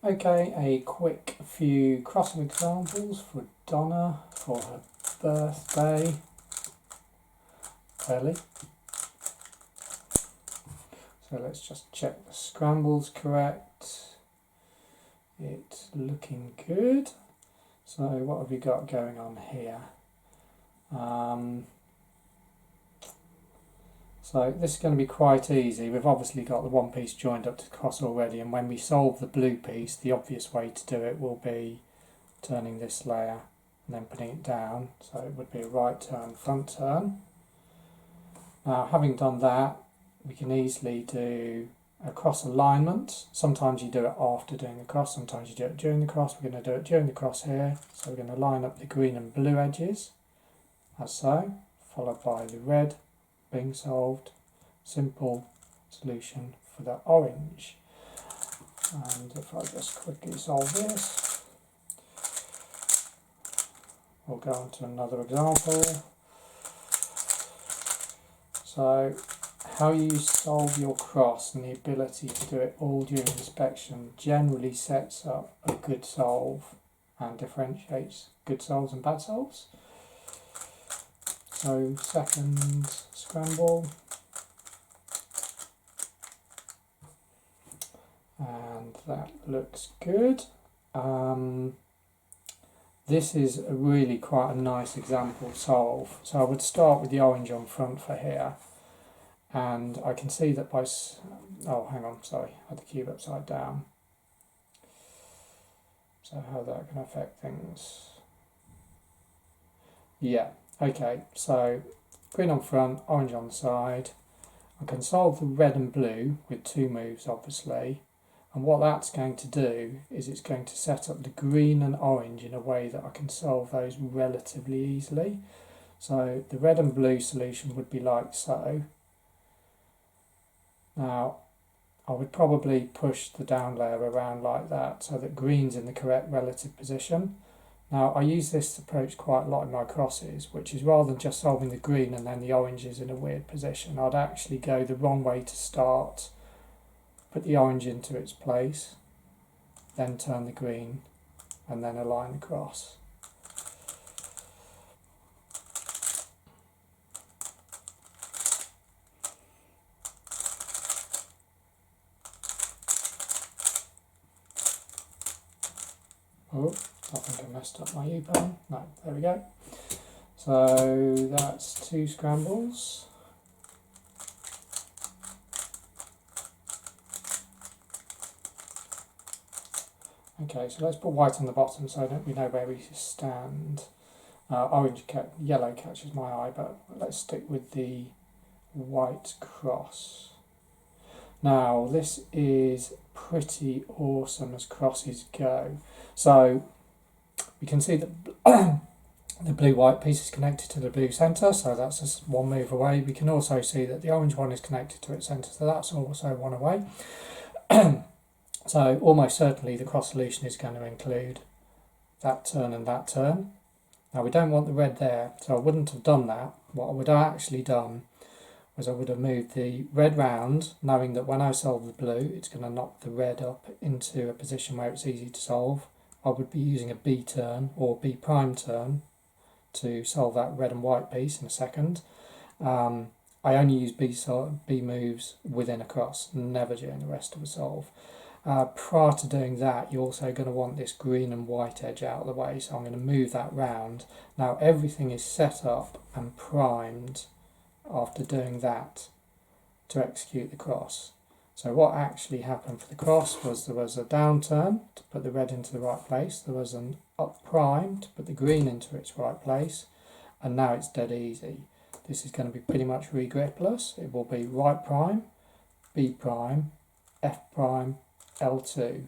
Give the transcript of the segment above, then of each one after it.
Okay, a quick few crossing examples for Donna for her birthday. Early. So let's just check the scramble's correct. It's looking good. So what have we got going on here? So this is going to be quite easy. We've obviously got the one piece joined up to the cross already, and when we solve the blue piece, the obvious way to do it will be turning this layer and then putting it down. So it would be a right turn, front turn. Now, having done that, we can easily do a cross alignment. Sometimes you do it after doing the cross, sometimes you do it during the cross. We're going to do it during the cross here. So we're going to line up the green and blue edges, as so, followed by the red being solved. Simple solution for the orange. And if I just quickly solve this, we'll go on to another example. So, how you solve your cross and the ability to do it all during inspection generally sets up a good solve and differentiates good solves and bad solves. So, second scramble, and that looks good. This is really quite a nice example solve. So I would start with the orange on front for here, and I can see that by, oh hang on, sorry, I had the cube upside down. So how that can affect things. Yeah, okay, so green on front, orange on the side. I can solve the red and blue with two moves obviously, and what that's going to do is it's going to set up the green and orange in a way that I can solve those relatively easily. So the red and blue solution would be like so. Now I would probably push the down layer around like that so that green's in the correct relative position. Now I use this approach quite a lot in my crosses, which is rather than just solving the green and then the orange is in a weird position, I'd actually go the wrong way to start, put the orange into its place, then turn the green and then align the cross. Oh, I think I messed up my U-bone. No, there we go. So that's two scrambles. Okay, so let's put white on the bottom so that we know where we stand. Yellow catches my eye, but let's stick with the white cross. Now this is pretty awesome as crosses go. So we can see that the blue-white piece is connected to the blue centre, so that's just one move away. We can also see that the orange one is connected to its centre, so that's also one away. So almost certainly the cross solution is going to include that turn and that turn. Now we don't want the red there, so I wouldn't have done that. What I would have actually done was I would have moved the red round, knowing that when I solve the blue, it's going to knock the red up into a position where it's easy to solve. I would be using a B turn or B prime turn to solve that red and white piece in a second. I only use B moves within a cross, never during the rest of a solve. Prior to doing that, you're also going to want this green and white edge out of the way, so I'm going to move that round. Now everything is set up and primed after doing that to execute the cross. So what actually happened for the cross was there was a down turn to put the red into the right place, there was an up prime to put the green into its right place, and now it's dead easy. This is going to be pretty much regripless. It will be right prime, B prime, F prime, L2,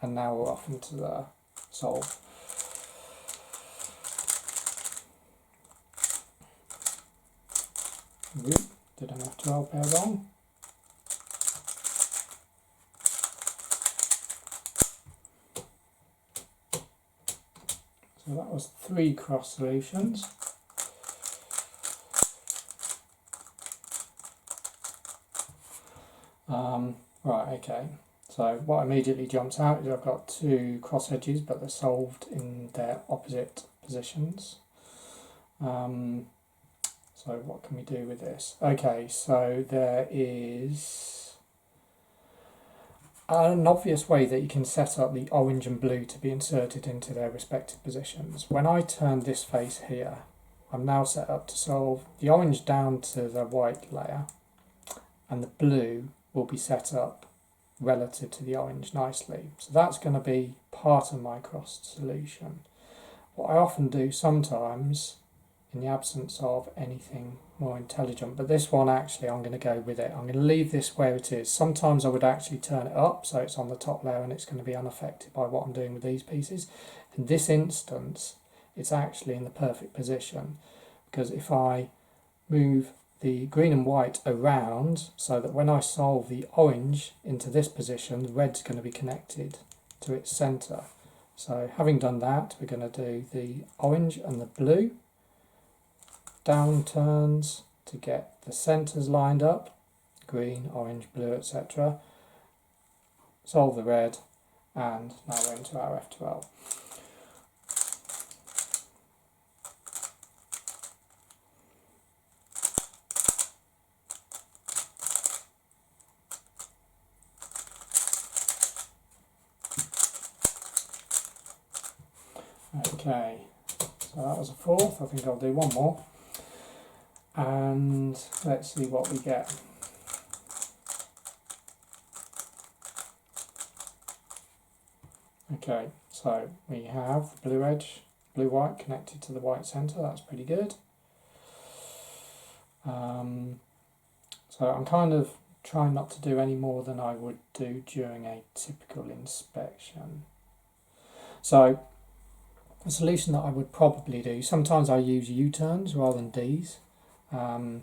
and now we're off into the solve. Did enough 12 pair wrong. So that was 3 cross solutions. Right, okay. So what immediately jumps out is I've got two cross edges, but they're solved in their opposite positions. So what can we do with this? Okay, so there is an obvious way that you can set up the orange and blue to be inserted into their respective positions. When I turn this face here, I'm now set up to solve the orange down to the white layer, and the blue will be set up relative to the orange nicely. So that's going to be part of my crossed solution. What I often do sometimes, in the absence of anything more intelligent, but this one actually I'm going to go with it. I'm going to leave this where it is. Sometimes I would actually turn it up so it's on the top layer and it's going to be unaffected by what I'm doing with these pieces. In this instance, it's actually in the perfect position, because if I move the green and white around so that when I solve the orange into this position, the red's going to be connected to its centre. So having done that, we're going to do the orange and the blue, down turns to get the centres lined up, green, orange, blue, etc. Solve the red, and now we're into our F12. Okay, so that was a fourth. I think I'll do one more. And let's see what we get. Okay, so we have the blue edge, blue white connected to the white centre. That's pretty good. So I'm kind of trying not to do any more than I would do during a typical inspection. So a solution that I would probably do, sometimes I use U-turns rather than Ds. And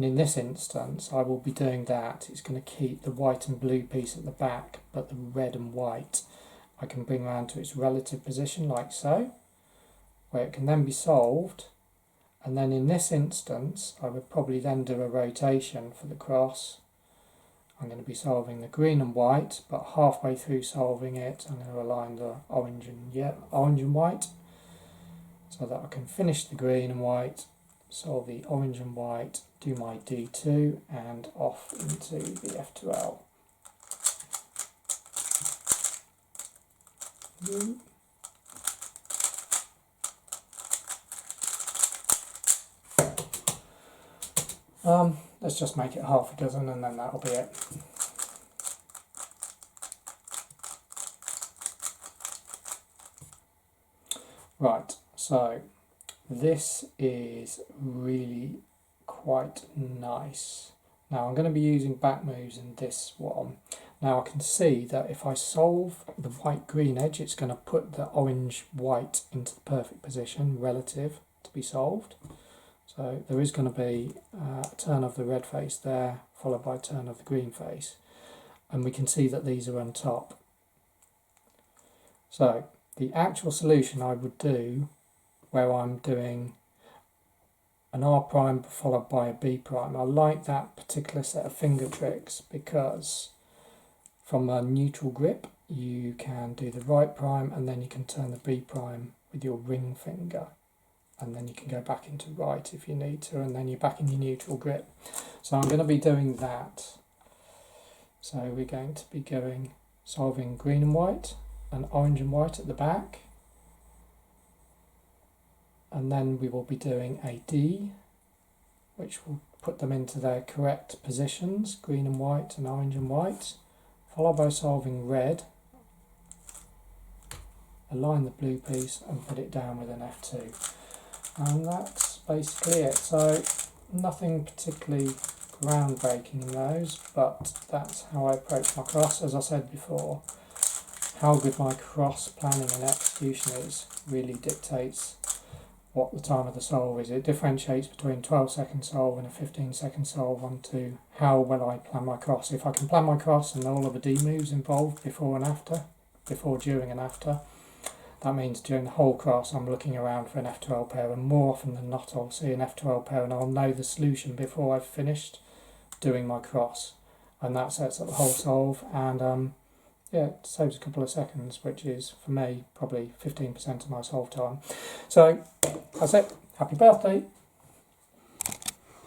in this instance I will be doing that. It's going to keep the white and blue piece at the back, but the red and white I can bring around to its relative position like so, where it can then be solved. And then in this instance I would probably then do a rotation for the cross. I'm going to be solving the green and white, but halfway through solving it I'm going to align the orange and white so that I can finish the green and white, solve the orange and white, do my D2 and off into the F12. Let's just make it half a dozen and then that'll be it. Right, so this is really quite nice. Now I'm going to be using back moves in this one. Now I can see that if I solve the white-green edge, it's going to put the orange-white into the perfect position relative to be solved. So there is going to be a turn of the red face there, followed by a turn of the green face. And we can see that these are on top. So the actual solution I would do, where I'm doing an R prime followed by a B prime. I like that particular set of finger tricks because from a neutral grip you can do the right prime and then you can turn the B prime with your ring finger, and then you can go back into right if you need to, and then you're back in your neutral grip. So I'm going to be doing that. So we're going to be solving green and white and orange and white at the back, and then we will be doing a D, which will put them into their correct positions, green and white and orange and white, followed by solving red, align the blue piece and put it down with an F2. And that's basically it. So nothing particularly groundbreaking in those, but that's how I approach my cross. As I said before, how good my cross planning and execution is really dictates what the time of the solve is. It differentiates between 12-second solve and a 15-second solve onto how well I plan my cross. If I can plan my cross and all of the D moves involved before, during and after, that means during the whole cross I'm looking around for an F12 pair, and more often than not I'll see an F12 pair and I'll know the solution before I've finished doing my cross, and that sets up the whole solve. And yeah, it saves a couple of seconds, which is, for me, probably 15% of my solve time. So, that's it. Happy birthday.